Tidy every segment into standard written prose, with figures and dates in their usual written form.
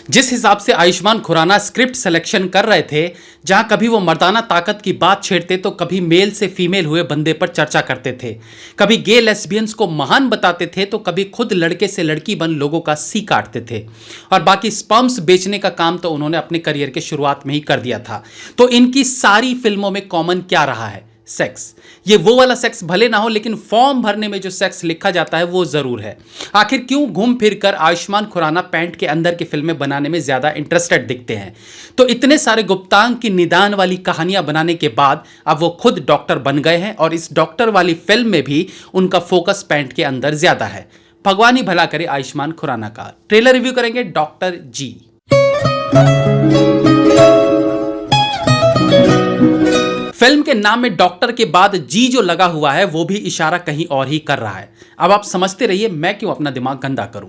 जिस हिसाब से आयुष्मान खुराना स्क्रिप्ट सिलेक्शन कर रहे थे, जहां कभी वो मर्दाना ताकत की बात छेड़ते तो कभी मेल से फीमेल हुए बंदे पर चर्चा करते थे, कभी गे लेस्बियंस को महान बताते थे तो कभी खुद लड़के से लड़की बन लोगों का सी काटते थे। और बाकी स्पर्म्स बेचने का काम तो उन्होंने अपने करियर के शुरुआत में ही कर दिया था। तो इनकी सारी फिल्मों में कॉमन क्या रहा है? सेक्स। ये वो वाला सेक्स भले ना हो, लेकिन फॉर्म भरने में जो सेक्स लिखा जाता है वो जरूर है। आखिर क्यों घूम फिर कर आयुष्मान खुराना पैंट के अंदर की फिल्में बनाने में ज्यादा इंटरेस्टेड दिखते हैं? तो इतने सारे गुप्तांग की निदान वाली कहानियां बनाने के बाद अब वो खुद डॉक्टर बन गए हैं और इस डॉक्टर वाली फिल्म में भी उनका फोकस पैंट के अंदर ज्यादा है। भगवान ही भला करे आयुष्मान खुराना का। ट्रेलर रिव्यू करेंगे डॉक्टर जी। फिल्म के नाम में डॉक्टर के बाद जी जो लगा हुआ है वो भी इशारा कहीं और ही कर रहा है। अब आप समझते रहिए, मैं क्यों अपना दिमाग गंदा करूं।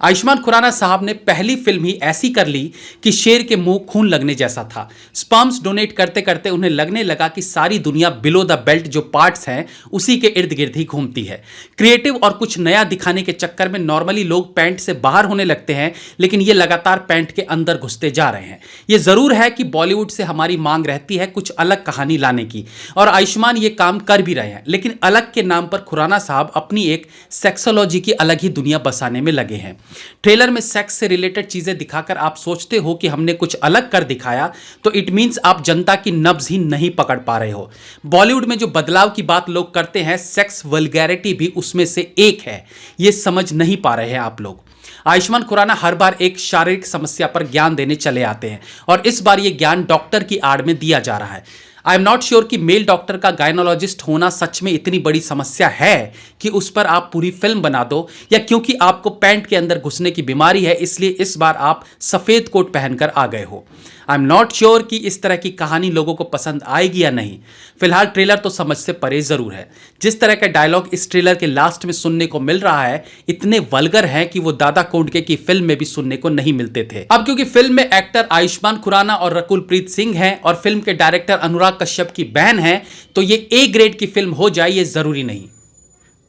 आयुष्मान खुराना साहब ने पहली फिल्म ही ऐसी कर ली कि शेर के मुंह खून लगने जैसा था। स्पर्म्स डोनेट करते करते उन्हें लगने लगा कि सारी दुनिया बिलो द बेल्ट जो पार्ट्स हैं उसी के इर्द गिर्द ही घूमती है। क्रिएटिव और कुछ नया दिखाने के चक्कर में नॉर्मली लोग पैंट से बाहर होने लगते हैं, लेकिन ये लगातार पैंट के अंदर घुसते जा रहे हैं। ये जरूर है कि बॉलीवुड से हमारी मांग रहती है कुछ अलग कहानी लाने की, और आयुष्मान ये काम कर भी रहे हैं, लेकिन अलग के नाम पर खुराना साहब अपनी एक सेक्सोलॉजी की अलग ही दुनिया बसाने में लगे हैं। ट्रेलर में सेक्स से रिलेटेड चीजें दिखाकर आप सोचते हो कि हमने कुछ अलग कर दिखाया, तो इट मींस आप जनता की नब्ज ही नहीं पकड़ पा रहे हो। बॉलीवुड में जो बदलाव की बात लोग करते हैं, सेक्स वल्गैरिटी भी उसमें से एक है। ये समझ नहीं पा रहे हैं आप लोग। आयुष्मान खुराना हर बार एक शारीरिक समस्या पर ज्ञान देने चले आते हैं, और इस बार यह ज्ञान डॉक्टर की आड़ में दिया जा रहा है। आई एम नॉट श्योर कि मेल डॉक्टर का गायनोलॉजिस्ट होना सच में इतनी बड़ी समस्या है कि उस पर आप पूरी फिल्म बना दो, या क्योंकि आपको पैंट के अंदर घुसने की बीमारी है इसलिए इस बार आप सफेद कोट पहनकर आ गए हो। आई एम नॉट श्योर कि इस तरह की कहानी लोगों को पसंद आएगी या नहीं। फिलहाल ट्रेलर तो समझ से परे जरूर है। जिस तरह का डायलॉग इस ट्रेलर के लास्ट में सुनने को मिल रहा है, इतने वल्गर है कि वो दादा कोंडके की फिल्म में भी सुनने को नहीं मिलते थे। अब क्योंकि फिल्म में एक्टर आयुष्मान खुराना और रकुल प्रीत सिंह हैं और फिल्म के डायरेक्टर अनुराग कश्यप की बहन है, तो ये ए ग्रेड की फिल्म हो जाए ये जरूरी नहीं।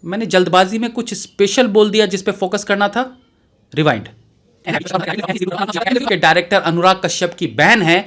मैंने जल्दबाजी में कुछ स्पेशल बोल दिया जिस पे फोकस करना था। रिवाइंड। के डायरेक्टर अनुराग कश्यप की बहन है।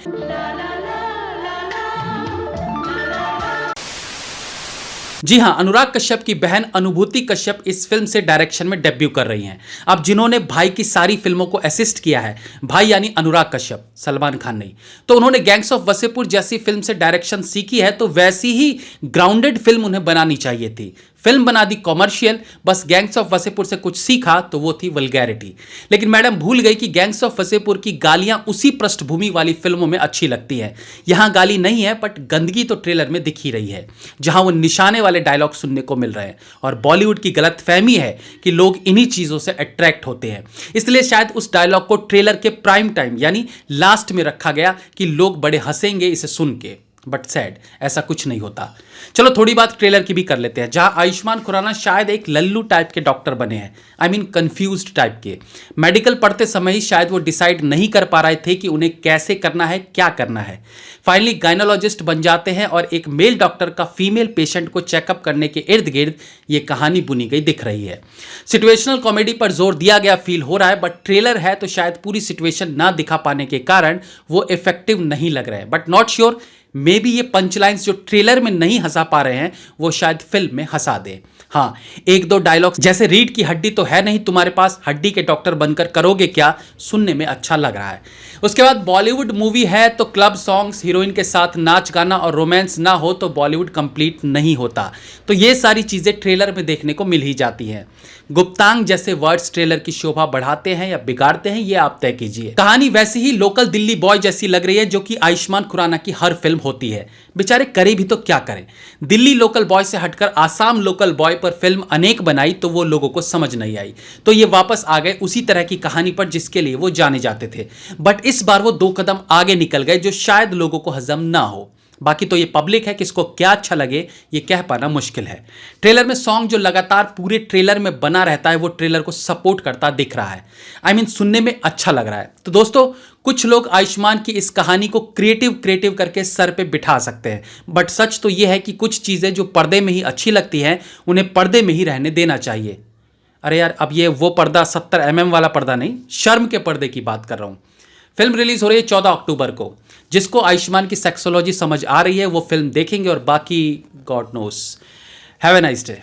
जी हां, अनुराग कश्यप की बहन अनुभूति कश्यप इस फिल्म से डायरेक्शन में डेब्यू कर रही हैं। अब जिन्होंने भाई की सारी फिल्मों को असिस्ट किया है, भाई यानी अनुराग कश्यप, सलमान खान नहीं, तो उन्होंने गैंग्स ऑफ वसेपुर जैसी फिल्म से डायरेक्शन सीखी है, तो वैसी ही ग्राउंडेड फिल्म उन्हें बनानी चाहिए थी। फिल्म बना दी कॉमर्शियल, बस गैंग्स ऑफ वसेपुर से कुछ सीखा तो वो थी वल्गैरिटी। लेकिन मैडम भूल गई कि गैंग्स ऑफ वसेपुर की गालियां उसी पृष्ठभूमि वाली फिल्मों में अच्छी लगती है। यहां गाली नहीं है, बट गंदगी तो ट्रेलर में दिख ही रही है, जहां वो निशाने वाले डायलॉग सुनने को मिल रहे हैं। और बॉलीवुड की गलतफहमी है कि लोग इन्हीं चीजों से अट्रैक्ट होते हैं, इसलिए शायद उस डायलॉग को ट्रेलर के प्राइम टाइम यानी लास्ट में रखा गया कि लोग बड़े हंसेंगे इसे सुन के। बट सैड, ऐसा कुछ नहीं होता। चलो थोड़ी बात ट्रेलर की भी कर लेते हैं, जहां आयुष्मान खुराना शायद एक लल्लू टाइप के डॉक्टर बने हैं। आई मीन कंफ्यूज्ड टाइप के। मेडिकल पढ़ते समय ही शायद वो डिसाइड नहीं कर पा रहे थे कि उन्हें कैसे करना है, क्या करना है। फाइनली गायनोलॉजिस्ट बन जाते हैं और एक मेल डॉक्टर का फीमेल पेशेंट को चेकअप करने के इर्द गिर्द ये कहानी बुनी गई दिख रही है। सिचुएशनल कॉमेडी पर जोर दिया गया फील हो रहा है, बट ट्रेलर है तो शायद पूरी सिचुएशन ना दिखा पाने के कारण वो इफेक्टिव नहीं लग रहा है। But not sure, may be ये पंचलाइंस जो ट्रेलर में नहीं हंसा पा रहे हैं वो शायद फिल्म में हंसा दे। हाँ, एक दो डायलॉग्स जैसे रीढ़ की हड्डी तो है नहीं तुम्हारे पास, हड्डी के डॉक्टर बनकर करोगे क्या, सुनने में अच्छा लग रहा है। उसके बाद बॉलीवुड मूवी है तो क्लब सॉन्ग्स, हीरोइन के साथ नाच गाना और रोमांस ना हो तो बॉलीवुड कंप्लीट नहीं होता। तो ये सारी चीजें ट्रेलर में देखने को मिल ही जाती हैं। गुप्तांग जैसे वर्ड्स ट्रेलर की शोभा बढ़ाते हैं या बिगाड़ते हैं, ये आप तय कीजिए। कहानी वैसे ही लोकल दिल्ली बॉय जैसी लग रही है जो कि आयुष्मान खुराना की हर फिल्म होती है। बेचारे करे भी तो क्या करें। दिल्ली लोकल बॉय से हटकर आसाम लोकल बॉय पर फिल्म अनेक बनाई तो वो लोगों को समझ नहीं आई, तो ये वापस आ गए उसी तरह की कहानी पर जिसके लिए वो जाने जाते थे। बट इस बार वो 2 कदम आगे निकल गए जो शायद लोगों को हजम ना हो। बाकी तो ये पब्लिक है, किसको क्या अच्छा लगे ये कह पाना मुश्किल है। ट्रेलर में सॉन्ग जो लगातार पूरे ट्रेलर में बना रहता है वो ट्रेलर को सपोर्ट करता दिख रहा है। आई मीन सुनने में अच्छा लग रहा है। तो दोस्तों, कुछ लोग आयुष्मान की इस कहानी को क्रिएटिव करके सर पे बिठा सकते हैं, बट सच तो ये है कि कुछ चीजें जो पर्दे में ही अच्छी लगती हैं उन्हें पर्दे में ही रहने देना चाहिए। अरे यार, अब ये वो पर्दा 70 mm वाला पर्दा नहीं, शर्म के पर्दे की बात कर रहा हूँ। फिल्म रिलीज हो रही है 14 अक्टूबर को। जिसको आयुष्मान की सेक्सोलॉजी समझ आ रही है वो फिल्म देखेंगे, और बाकी God knows. Have a nice day.